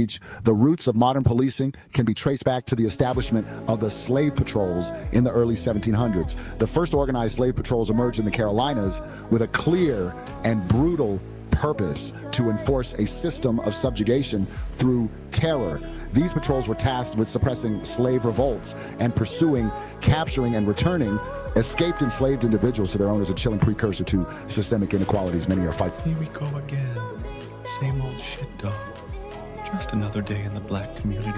age. The roots of modern policing can be traced back to the establishment of the slave patrols in the early 1700s. The first organized slave patrols emerged in the Carolinas with a clear and brutal purpose to enforce a system of subjugation through terror. These patrols were tasked with suppressing slave revolts and pursuing, capturing, and returning escaped enslaved individuals to their owners, a chilling precursor to systemic inequalities many are fighting. Here we go again. Same old shit, dog. Just another day in the black community.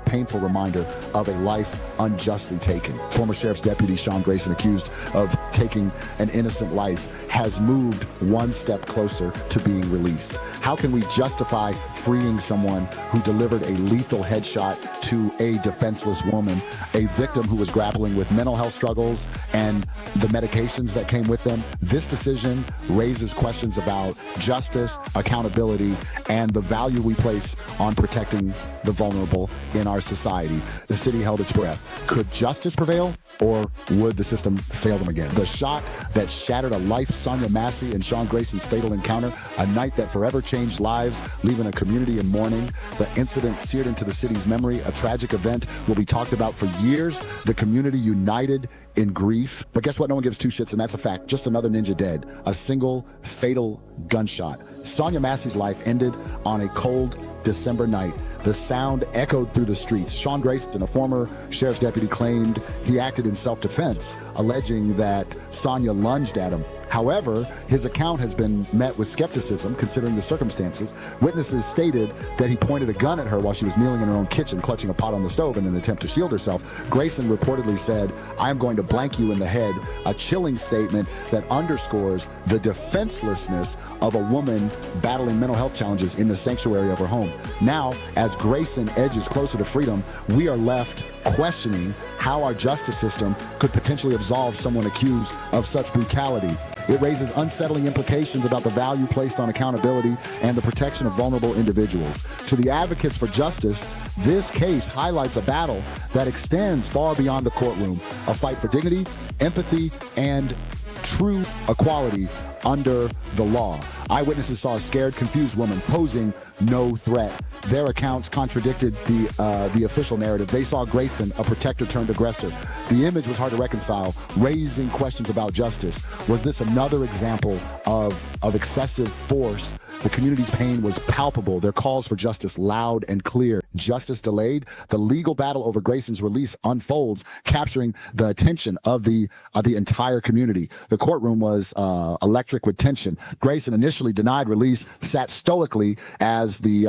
Painful reminder of a life unjustly taken. Former Sheriff's Deputy Sean Grayson, accused of taking an innocent life, has moved one step closer to being released. How can we justify freeing someone who delivered a lethal headshot to a defenseless woman, a victim who was grappling with mental health struggles and the medications that came with them? This decision raises questions about justice, accountability, and the value we place on protecting the vulnerable in our society. The city held its breath. Could justice prevail, or would the system fail them again? The shot that shattered a life, Sonya Massey and Sean Grayson's fatal encounter, a night that forever changed lives, leaving a community in mourning. The incident seared into the city's memory, a tragic event will be talked about for years. The community united in grief. But guess what? No one gives two shits, and that's a fact. Just another ninja dead. A single fatal gunshot. Sonya Massey's life ended on a cold December night. The sound echoed through the streets. Sean Grayson, a former sheriff's deputy, claimed he acted in self-defense, alleging that Sonya lunged at him. However, his account has been met with skepticism considering the circumstances. Witnesses stated that he pointed a gun at her while she was kneeling in her own kitchen, clutching a pot on the stove in an attempt to shield herself. Grayson reportedly said, "I am going to blank you in the head," a chilling statement that underscores the defenselessness of a woman battling mental health challenges in the sanctuary of her home. Now, as Grayson edges closer to freedom, we are left questioning how our justice system could potentially absolve someone accused of such brutality. It raises unsettling implications about the value placed on accountability and the protection of vulnerable individuals. To the advocates for justice, this case highlights a battle that extends far beyond the courtroom, a fight for dignity, empathy, and true equality under the law. Eyewitnesses saw a scared, confused woman posing no threat. Their accounts contradicted the official narrative. They saw Grayson, a protector turned aggressor. The image was hard to reconcile, raising questions about justice. Was this another example of excessive force? The community's pain was palpable, their calls for justice loud and clear. Justice delayed, the legal battle over Grayson's release unfolds, capturing the attention of the entire community. The courtroom was electric with tension. Grayson, initially denied release, sat stoically as the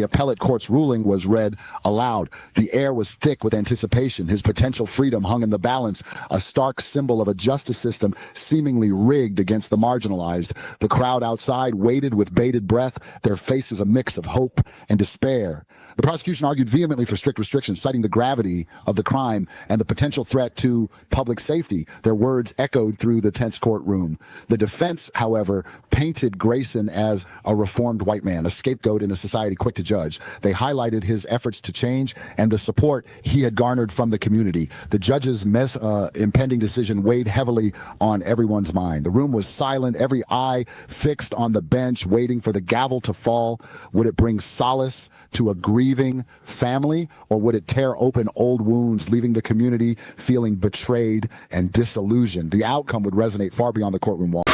appellate court's ruling was read aloud. The air was thick with anticipation. His potential freedom hung in the balance, a stark symbol of a justice system seemingly rigged against the marginalized. The crowd outside waited with bated breath, their faces a mix of hope and despair. The prosecution argued vehemently for strict restrictions, citing the gravity of the crime and the potential threat to public safety. Their words echoed through the tense courtroom. The defense, however, painted Grayson as a reformed white man, a scapegoat in a society quick to judge. They highlighted his efforts to change and the support he had garnered from the community. The judge's impending decision weighed heavily on everyone's mind. The room was silent, every eye fixed on the bench, waiting for the gavel to fall. Would it bring solace to a grieving family, or would it tear open old wounds, leaving the community feeling betrayed and disillusioned? The outcome would resonate far beyond the courtroom wall.